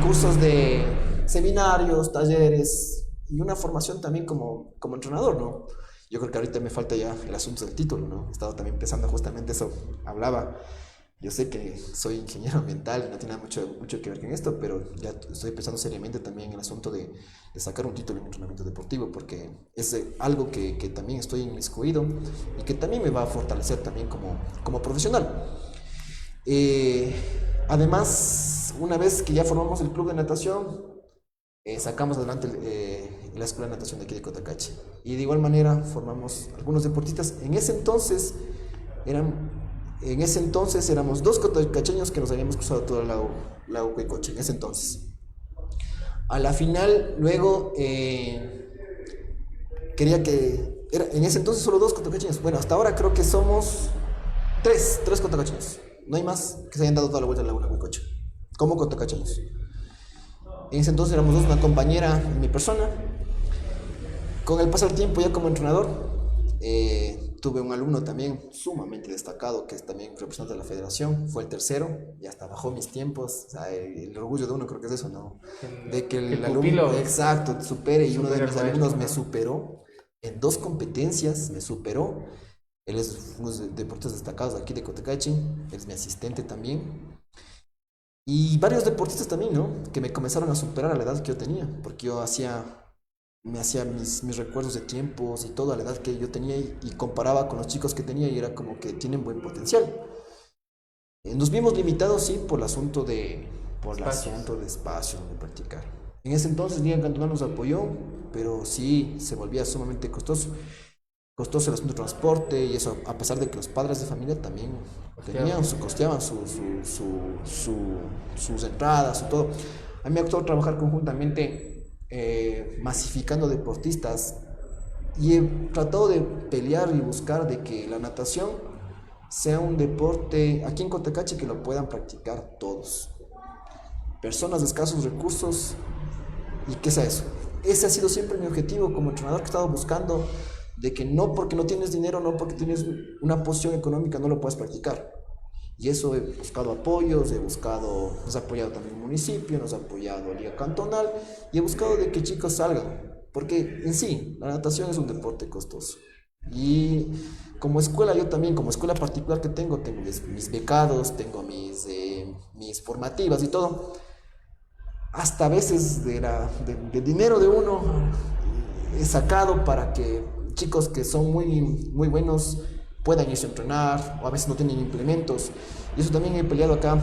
cursos de seminarios, talleres y una formación también como entrenador, ¿no? Yo creo que ahorita me falta ya el asunto del título, ¿no? He estado también pensando justamente eso, hablaba. Yo sé que soy ingeniero ambiental y no tiene mucho que ver con esto, pero ya estoy pensando seriamente también en el asunto de sacar un título en entrenamiento deportivo, porque es algo que también estoy inmiscuido y que también me va a fortalecer también como profesional. Además, una vez que ya formamos el club de natación, sacamos adelante la escuela de natación de aquí de Cotacachi. Y de igual manera formamos algunos deportistas. En ese entonces éramos dos cotacacheños que nos habíamos cruzado todo el lago Cuicoche, en ese entonces. A la final, luego, en ese entonces solo dos cotacacheños. Bueno, hasta ahora creo que somos tres cotacacheños. No hay más que se hayan dado toda la vuelta al lago Cuicoche, como cotacacheños. En ese entonces éramos dos, una compañera y mi persona. Con el paso del tiempo, ya como entrenador, tuve un alumno también sumamente destacado, que es también representante de la federación, fue el tercero, y hasta bajó mis tiempos. O sea, el orgullo de uno creo que es eso, ¿no? De que el alumno, exacto, supere, y uno de mis alumnos me superó en dos competencias, me superó. Él es uno de los deportistas destacados aquí de Cotacachi, él es mi asistente también. Y varios deportistas también, ¿no? Que me comenzaron a superar a la edad que yo tenía, porque me hacía mis recuerdos de tiempos y todo a la edad que yo tenía y comparaba con los chicos que tenía y era como que tienen buen potencial. Nos vimos limitados, sí, por el asunto de espacio de practicar. En ese entonces Liga Cantonal nos apoyó, pero sí se volvía sumamente costoso el asunto de transporte, y eso a pesar de que los padres de familia también costeaban sus entradas, su todo. A mí me ha gustado trabajar conjuntamente, masificando deportistas, y he tratado de pelear y buscar de que la natación sea un deporte aquí en Cotacachi que lo puedan practicar todos, personas de escasos recursos, y que sea eso. Ese ha sido siempre mi objetivo como entrenador, que he estado buscando, de que no porque no tienes dinero, no porque tienes una posición económica, no lo puedes practicar. Y eso he buscado apoyos, nos ha apoyado también el municipio, nos ha apoyado Liga Cantonal, y he buscado de que chicos salgan, porque en sí, la natación es un deporte costoso. Y como escuela, yo también, como escuela particular que tengo mis becados, tengo mis formativas y todo. Hasta a veces de dinero de uno he sacado para que chicos que son muy buenos puedan irse a entrenar, o a veces no tienen implementos. Y eso también he peleado acá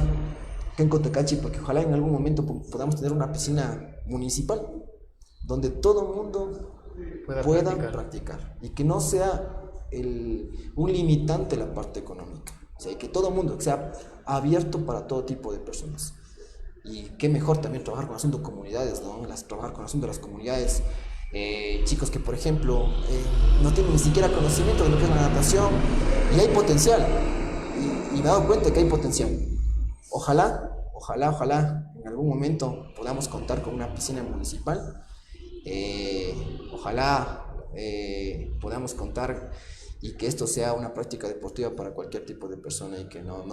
en Cotacachi, porque ojalá en algún momento podamos tener una piscina municipal donde todo el mundo pueda practicar, y que no sea un limitante la parte económica. O sea, que todo el mundo sea abierto para todo tipo de personas. Y qué mejor también trabajar con el asunto de comunidades, ¿no? Trabajar con el asunto de las comunidades. Chicos que, por ejemplo, no tienen ni siquiera conocimiento de lo que es la natación, y hay potencial, y me he dado cuenta que hay potencial. Ojalá en algún momento podamos contar con una piscina municipal. Ojalá podamos contar, y que esto sea una práctica deportiva para cualquier tipo de persona, y que no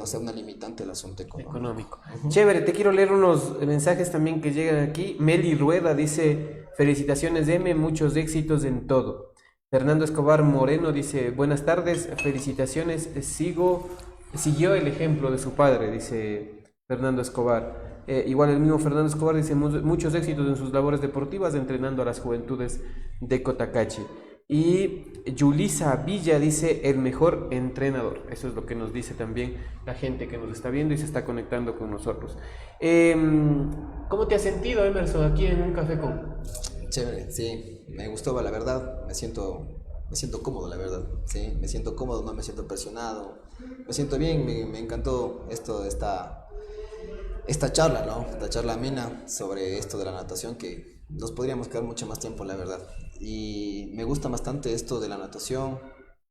sea una limitante el asunto económico. Uh-huh. Chévere, te quiero leer unos mensajes también que llegan aquí. Meli Rueda dice: felicitaciones M, muchos éxitos en todo. Fernando Escobar Moreno dice: buenas tardes, felicitaciones, siguió el ejemplo de su padre, dice Fernando Escobar. Igual el mismo Fernando Escobar dice: muchos éxitos en sus labores deportivas entrenando a las juventudes de Cotacachi. Y Yulisa Villa dice el mejor entrenador. Eso es lo que nos dice también la gente que nos está viendo y se está conectando con nosotros. ¿Cómo te has sentido, Emerson, aquí en un café con? Chévere, sí, me gustó, la verdad, me siento cómodo, la verdad, sí, me siento cómodo, no me siento presionado, me siento bien, me encantó esta charla, ¿no? Esta charla amena sobre esto de la natación, que nos podríamos quedar mucho más tiempo, la verdad. Y me gusta bastante esto de la natación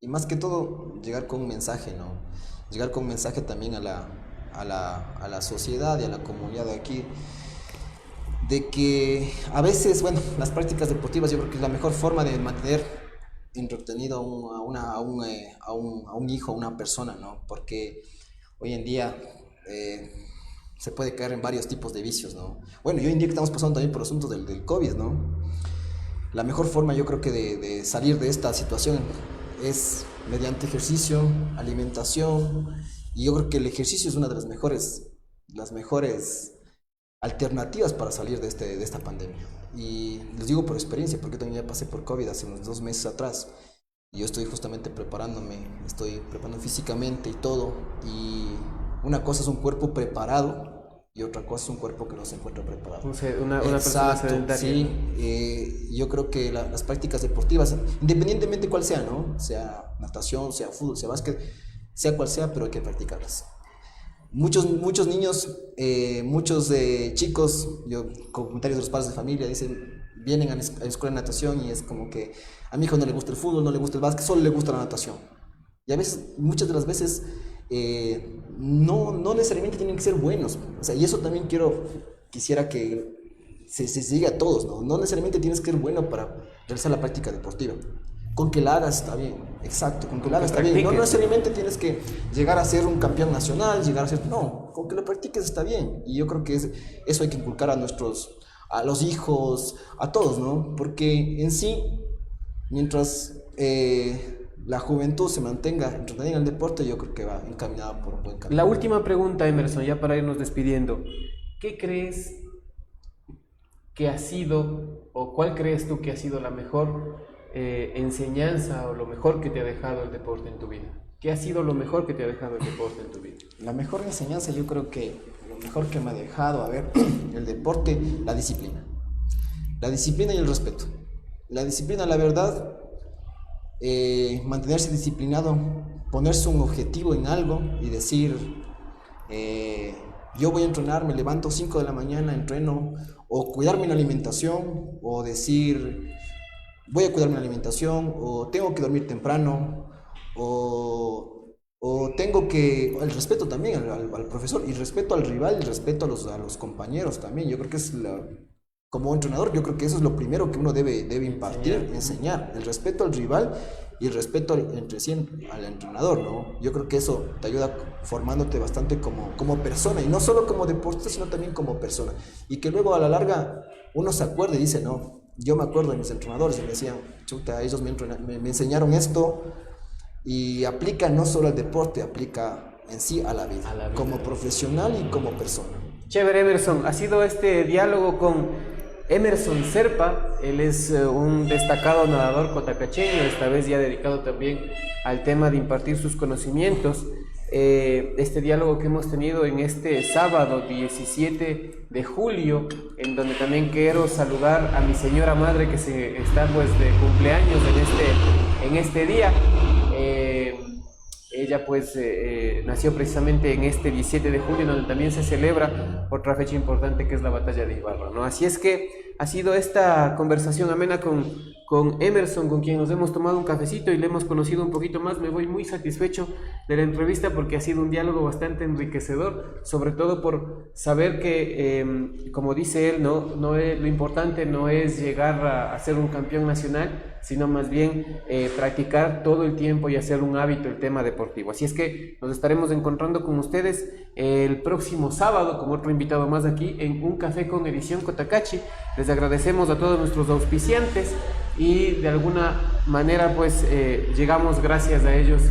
y más que todo llegar con un mensaje, ¿no? Llegar con un mensaje también a la sociedad y a la comunidad de aquí, de que a veces, bueno, las prácticas deportivas yo creo que es la mejor forma de mantener entretenido a un hijo, a una persona, ¿no? Porque hoy en día se puede caer en varios tipos de vicios, ¿no? Bueno, y hoy en día que estamos pasando también por asuntos del COVID, ¿no? La mejor forma yo creo que de salir de esta situación es mediante ejercicio, alimentación, y yo creo que el ejercicio es una de las mejores alternativas para salir de esta pandemia. Y les digo por experiencia, porque yo también ya pasé por COVID hace unos 2 meses atrás, y yo estoy justamente preparándome, estoy preparando físicamente y todo, y una cosa es un cuerpo preparado y otra cosa es un cuerpo que no se encuentra preparado. Una persona sedentaria. Sí, yo creo que las prácticas deportivas, independientemente cuál sea, ¿no? Sea natación, sea fútbol, sea básquet, sea cual sea, pero hay que practicarlas. Muchos niños, muchos chicos, comentarios de los padres de familia, dicen, vienen a la escuela de natación y es como que a mi hijo no le gusta el fútbol, no le gusta el básquet, solo le gusta la natación. Y a veces, muchas de las veces, no necesariamente tienen que ser buenos. O sea, y eso también quisiera que se llegue a todos, ¿no? No necesariamente tienes que ser bueno para realizar la práctica deportiva. Con que la hagas está bien, exacto, con que la hagas está bien. No necesariamente tienes que llegar a ser un campeón nacional, no, con que lo practiques está bien. Y yo creo que eso hay que inculcar a los hijos, a todos, ¿no? Porque en sí, mientras la juventud se mantenga entretenida en el deporte, yo creo que va encaminada por un buen camino. La última pregunta, Emerson, ya para irnos despidiendo. ¿Qué crees que ha sido, o cuál crees tú que ha sido la mejor enseñanza o lo mejor que te ha dejado el deporte en tu vida? ¿Qué ha sido lo mejor que te ha dejado el deporte en tu vida? La mejor enseñanza, yo creo que lo mejor que me ha dejado, el deporte, la disciplina. La disciplina y el respeto. La disciplina, la verdad, mantenerse disciplinado, ponerse un objetivo en algo y decir, yo voy a entrenar, me levanto 5 de la mañana, entreno, o cuidarme la alimentación, o decir, voy a cuidar mi alimentación, o tengo que dormir temprano, o tengo que... El respeto también al profesor, y respeto al rival, y respeto a los compañeros también. Yo creo que como entrenador, yo creo que eso es lo primero que uno debe impartir, enseñar. El respeto al rival y el respeto entre sí al entrenador, ¿no? Yo creo que eso te ayuda formándote bastante como persona, y no solo como deportista, sino también como persona. Y que luego a la larga uno se acuerde y dice, no, yo me acuerdo de mis entrenadores y me decían, chuta, ellos me enseñaron esto, y aplica no solo al deporte, aplica en sí a la vida, como profesional y como persona. Chévere, Emerson, ha sido este diálogo con Emerson Serpa. Él es un destacado nadador cotacacheño, esta vez ya dedicado también al tema de impartir sus conocimientos. Este diálogo que hemos tenido en este sábado 17 de julio, en donde también quiero saludar a mi señora madre que se está pues de cumpleaños en este día. Ella pues nació precisamente en este 17 de julio, donde también se celebra otra fecha importante que es la batalla de Ibarra, ¿no? Así es que ha sido esta conversación amena con Emerson, con quien nos hemos tomado un cafecito y le hemos conocido un poquito más. Me voy muy satisfecho de la entrevista porque ha sido un diálogo bastante enriquecedor, sobre todo por saber que, como dice él, lo importante no es llegar a ser un campeón nacional, sino más bien practicar todo el tiempo y hacer un hábito el tema deportivo. Así es que nos estaremos encontrando con ustedes el próximo sábado con otro invitado más aquí en Un Café con Edición Cotacachi. Les agradecemos a todos nuestros auspiciantes y de alguna manera pues llegamos gracias a ellos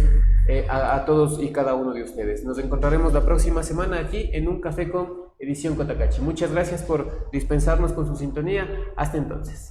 a todos y cada uno de ustedes. Nos encontraremos la próxima semana aquí en Un Café con Edición Cotacachi. Muchas gracias por dispensarnos con su sintonía. Hasta entonces.